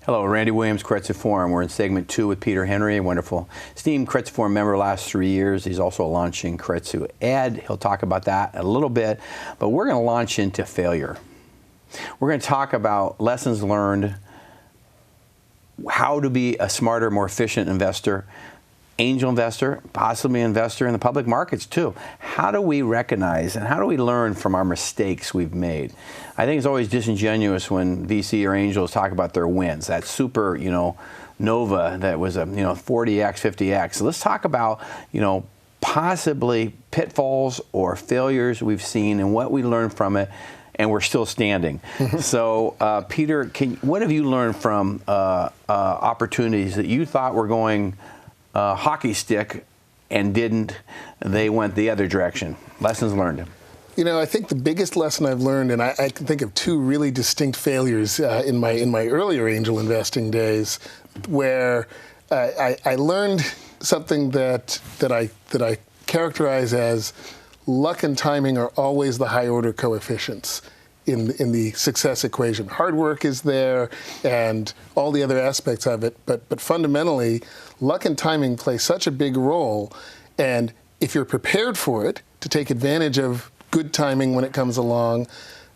Hello, Randy Williams, Keiretsu Forum. We're in segment 2 with Peter Henry, a wonderful esteemed Keiretsu Forum member last 3 years. He's also launching Keiretsu Ed. He'll talk about that a little bit, but we're going to launch into failure. We're going to talk about lessons learned, how to be a smarter, more efficient investor, angel investor, possibly investor in the public markets too. How do we recognize and how do we learn from our mistakes we've made? I think it's always disingenuous when VC or angels talk about their wins. That super, Nova that was a 40x, 50x. So let's talk about possibly pitfalls or failures we've seen and what we learned from it, and we're still standing. So Peter, what have you learned from opportunities that you thought were going hockey stick and didn't? They went the other direction. Lessons learned. I think the biggest lesson I've learned, and I can think of two really distinct failures in my earlier angel investing days, where I learned something that I characterize as luck and timing are always the high order coefficients in the success equation. Hard work is there and all the other aspects of it, but fundamentally, luck and timing play such a big role, and if you're prepared for it, to take advantage of good timing when it comes along,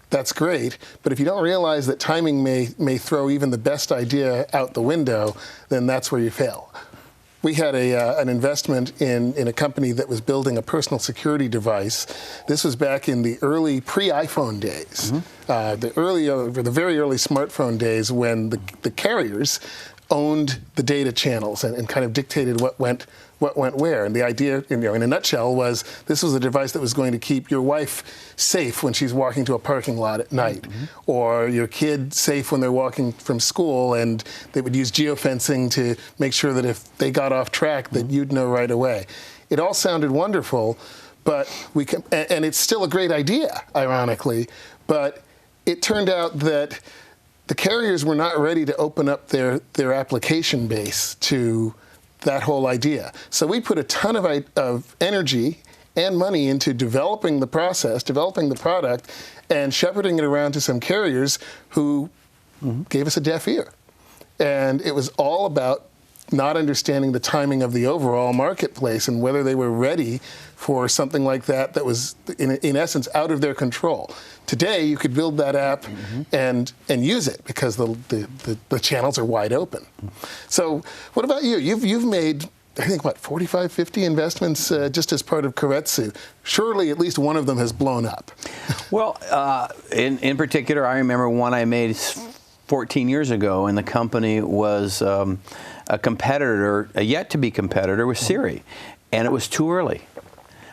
that's great, but if you don't realize that timing may throw even the best idea out the window, then that's where you fail. We had an investment in a company that was building a personal security device. This was back in the early pre-iPhone days, the very early smartphone days when the carriers owned the data channels and kind of dictated what went where. And the idea, in a nutshell, was this was a device that was going to keep your wife safe when she's walking to a parking lot at night, or your kid safe when they're walking from school, and they would use geofencing to make sure that if they got off track that you'd know right away. It all sounded wonderful, but and it's still a great idea, ironically, but it turned out that the carriers were not ready to open up their application base to that whole idea. So we put a ton of energy and money into developing the process, developing the product, and shepherding it around to some carriers who gave us a deaf ear. And it was all about not understanding the timing of the overall marketplace and whether they were ready for something like that was, in essence, out of their control. Today, you could build that app and use it because the channels are wide open. So what about you? You've made, I think, 45, 50 investments just as part of Keiretsu. Surely at least one of them has blown up. Well, in particular, I remember one I made 14 years ago, and the company was a competitor, a yet-to-be competitor with Siri, and it was too early.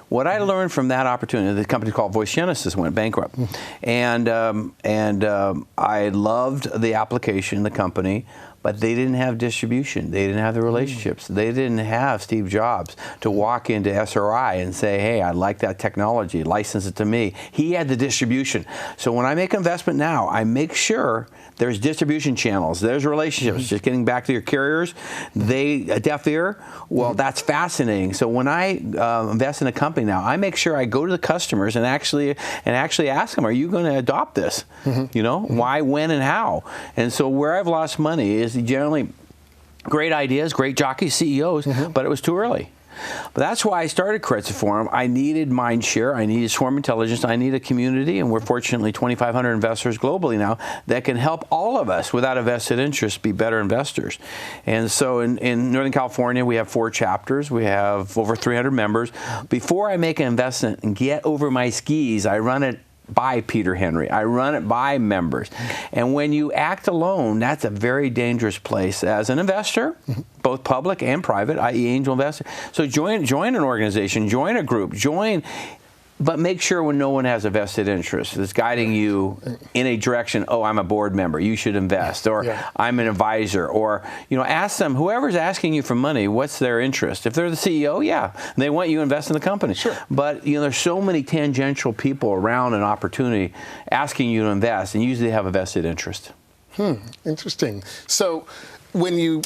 What I learned from that opportunity, the company called Voice Genesis went bankrupt, and I loved the application, the company, but they didn't have distribution. They didn't have the relationships. They didn't have Steve Jobs to walk into SRI and say, hey, I like that technology, license it to me. He had the distribution. So when I make an investment now, I make sure there's distribution channels, there's relationships. Just getting back to your carriers, a deaf ear, well, that's fascinating. So when I invest in a company now, I make sure I go to the customers and actually ask them, are you going to adopt this? Why, when, and how? And so where I've lost money is generally great ideas, great jockeys, CEOs, but it was too early. But that's why I started Keiretsu Forum. I needed mind share, I needed swarm intelligence, I need a community, and we're fortunately 2,500 investors globally now that can help all of us without a vested interest be better investors. And so in Northern California, we have 4 chapters. We have over 300 members. Before I make an investment and get over my skis, I run it by Peter Henry. I run it by members. And when you act alone, that's a very dangerous place as an investor, both public and private, i.e. angel investor. So join an organization, join a group, but make sure when no one has a vested interest that's guiding you in a direction, oh, I'm a board member, you should invest, or I'm an advisor, or ask them, whoever's asking you for money, what's their interest? If they're the CEO, they want you to invest in the company. Sure. But there's so many tangential people around an opportunity asking you to invest, and usually they have a vested interest. Interesting. So when you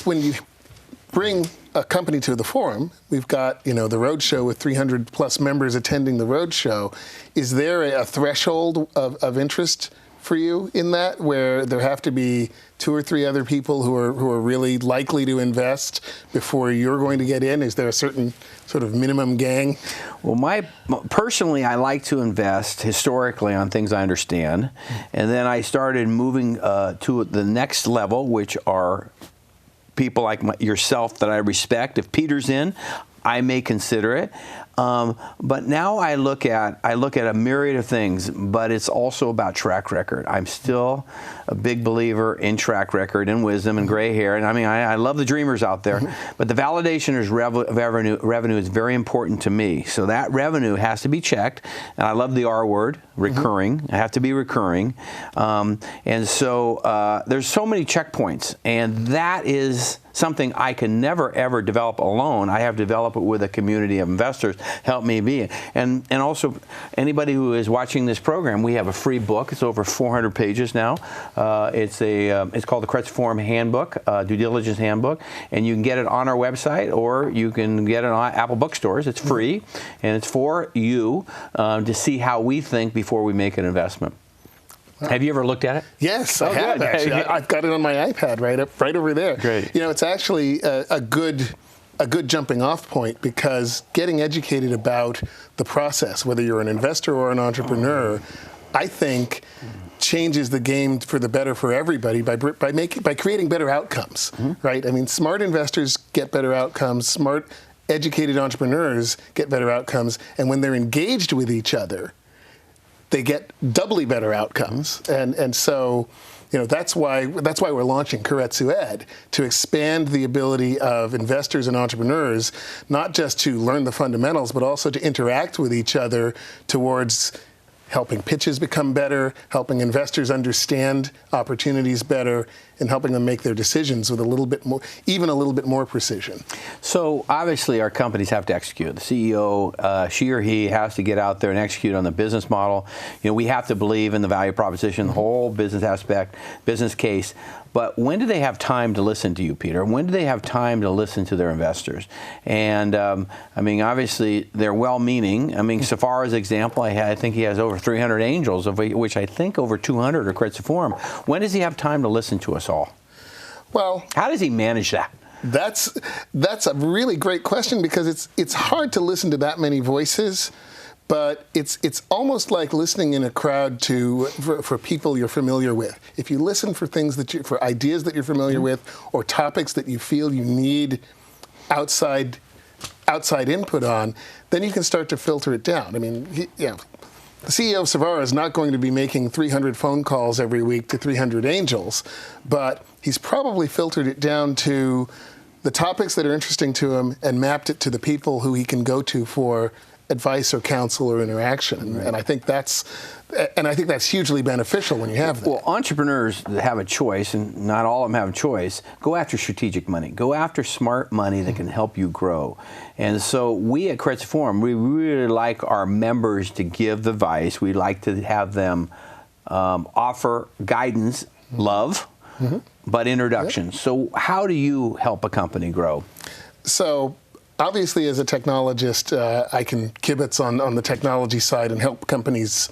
bring a company to the forum, we've got, the roadshow with 300 plus members attending the roadshow. Is there a threshold of interest for you in that, where there have to be 2 or 3 other people who are really likely to invest before you're going to get in? Is there a certain sort of minimum gang? Well, personally, I like to invest historically on things I understand, and then I started moving to the next level, which are people like yourself that I respect. If Peter's in, I may consider it. But now I look at a myriad of things, but it's also about track record. I'm still a big believer in track record and wisdom and gray hair. And I mean, I love the dreamers out there, but the validation is revenue is very important to me. So that revenue has to be checked. And I love the R word, recurring. I have to be recurring. And so there's so many checkpoints, and that is something I can never, ever develop alone. I have to develop it with a community of investors. Help me be. And also, anybody who is watching this program, we have a free book. It's over 400 pages now. It's called the Keiretsu Forum Handbook, Due Diligence Handbook, and you can get it on our website, or you can get it on Apple bookstores. It's free, and it's for you to see how we think before we make an investment. Have you ever looked at it? Yes, I have actually. I've got it on my iPad right over there. Great. You know, it's actually a good jumping off point, because getting educated about the process, whether you're an investor or an entrepreneur, I think changes the game for the better for everybody by creating better outcomes, right? I mean, smart investors get better outcomes, smart educated entrepreneurs get better outcomes, and when they're engaged with each other, they get doubly better outcomes. And so, you know, that's why we're launching Keiretsu Ed, to expand the ability of investors and entrepreneurs not just to learn the fundamentals, but also to interact with each other towards helping pitches become better, helping investors understand opportunities better, and helping them make their decisions with even a little bit more precision. So obviously our companies have to execute. The CEO, she or he, has to get out there and execute on the business model. You know, we have to believe in the value proposition, the whole business aspect, business case. But when do they have time to listen to you, Peter? When do they have time to listen to their investors? And I mean, obviously they're well-meaning. I mean, Safara's example, I think he has over 300 angels, of which I think over 200 are Keiretsu Forum. When does he have time to listen to us all? Well, how does he manage that? That's a really great question, because it's hard to listen to that many voices. But it's almost like listening in a crowd for people you're familiar with. If you listen for for ideas that you're familiar with, or topics that you feel you need outside input on, then you can start to filter it down. I mean, the CEO of Safara is not going to be making 300 phone calls every week to 300 angels, but he's probably filtered it down to the topics that are interesting to him and mapped it to the people who he can go to for advice or counsel or interaction. Right. And I think that's hugely beneficial when you have that. Well, entrepreneurs have a choice, and not all of them have a choice. Go after strategic money. Go after smart money that can help you grow. And so we at Keiretsu Forum, we really like our members to give advice. We like to have them offer guidance, love, but introduction. So how do you help a company grow? So obviously, as a technologist, I can kibitz on the technology side and help companies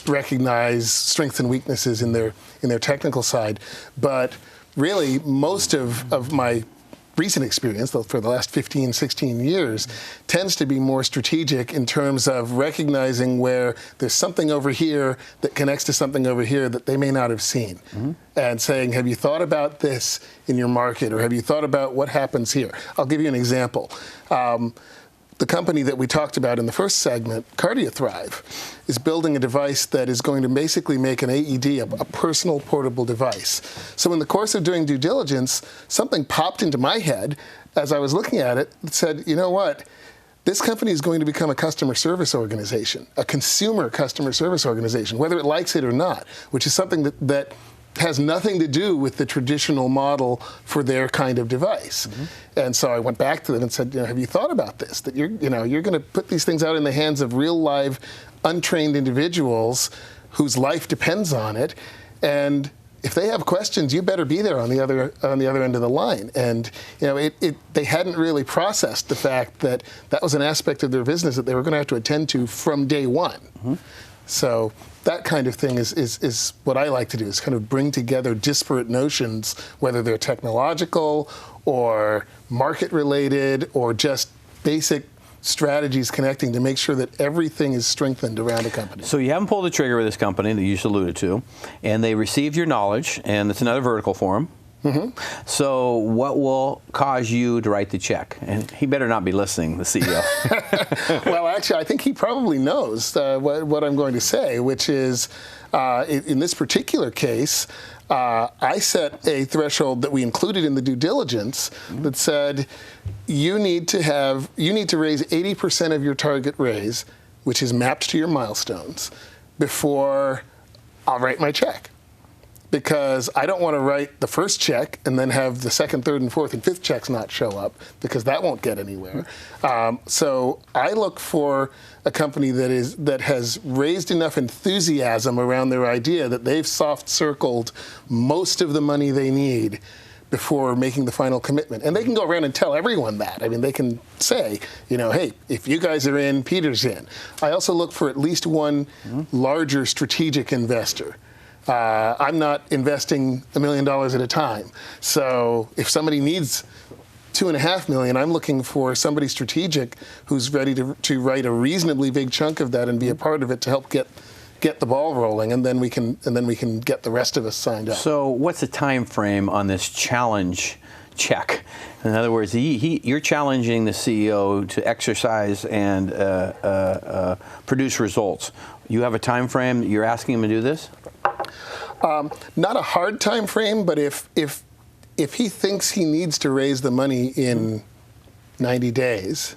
recognize strengths and weaknesses in their technical side. But really, most of my recent experience, for the last 15, 16 years, tends to be more strategic in terms of recognizing where there's something over here that connects to something over here that they may not have seen. And saying, have you thought about this in your market, or have you thought about what happens here? I'll give you an example. The company that we talked about in the first segment, CardioThrive, is building a device that is going to basically make an AED a personal portable device. So in the course of doing due diligence, something popped into my head as I was looking at it that said, you know what? This company is going to become a customer service organization, a consumer customer service organization, whether it likes it or not, which is something that has nothing to do with the traditional model for their kind of device. And so I went back to them and said, have you thought about this? That you're going to put these things out in the hands of real, live, untrained individuals whose life depends on it, and if they have questions, you better be there on the other end of the line. And they hadn't really processed the fact that that was an aspect of their business that they were going to have to attend to from day one. So that kind of thing is what I like to do, is kind of bring together disparate notions, whether they're technological or market-related or just basic strategies connecting, to make sure that everything is strengthened around a company. So you haven't pulled the trigger with this company that you just alluded to, and they received your knowledge, and it's another vertical for them. So what will cause you to write the check? And he better not be listening, the CEO. Well, actually, I think he probably knows what I'm going to say, which is, in this particular case, I set a threshold that we included in the due diligence that said you need to raise 80% of your target raise, which is mapped to your milestones, before I'll write my check. Because I don't want to write the first check and then have the second, third, and fourth, and fifth checks not show up, because that won't get anywhere. So I look for a company that has raised enough enthusiasm around their idea that they've soft-circled most of the money they need before making the final commitment. And they can go around and tell everyone that. I mean, they can say, hey, if you guys are in, Peter's in. I also look for at least one larger strategic investor. I'm not investing $1 million at a time. So if somebody needs $2.5 million, I'm looking for somebody strategic who's ready to write a reasonably big chunk of that and be a part of it to help get the ball rolling, and then we can get the rest of us signed up. So what's the time frame on this challenge check? In other words, you're challenging the CEO to exercise and produce results. You have a time frame that you're asking him to do this? Not a hard time frame, but if he thinks he needs to raise the money in 90 days,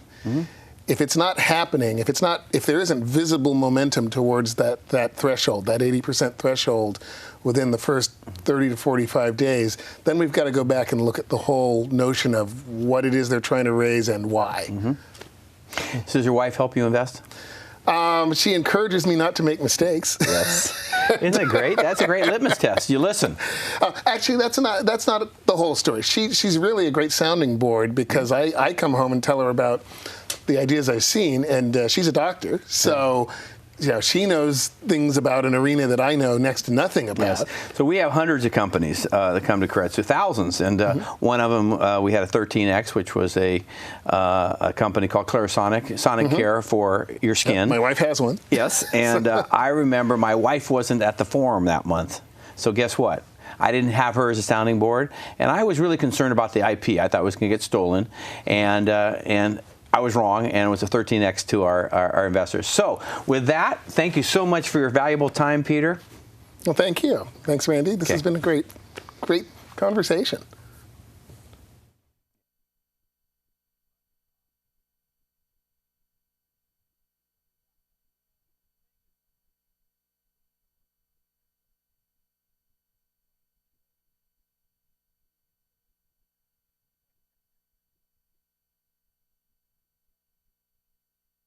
if it's not happening, if there isn't visible momentum towards that threshold, that 80% threshold within the first 30 to 45 days, then we've got to go back and look at the whole notion of what it is they're trying to raise and why. So does your wife help you invest? She encourages me not to make mistakes. Yes. Isn't that great? That's a great litmus test. You listen. Actually, that's not the whole story. She's really a great sounding board, because I come home and tell her about the ideas I've seen, and she's a doctor, so she knows things about an arena that I know next to nothing about. Yes. So we have hundreds of companies that come to Keiretsu, thousands, and one of them we had a 13X, which was a company called Clarisonic, Sonic Care for your skin. My wife has one. Yes, and I remember my wife wasn't at the forum that month, so guess what? I didn't have her as a sounding board, and I was really concerned about the IP. I thought it was going to get stolen, and I was wrong, and it was a 13X to our investors. So with that, thank you so much for your valuable time, Peter. Well, thank you. Thanks, Randy. This has been a great conversation.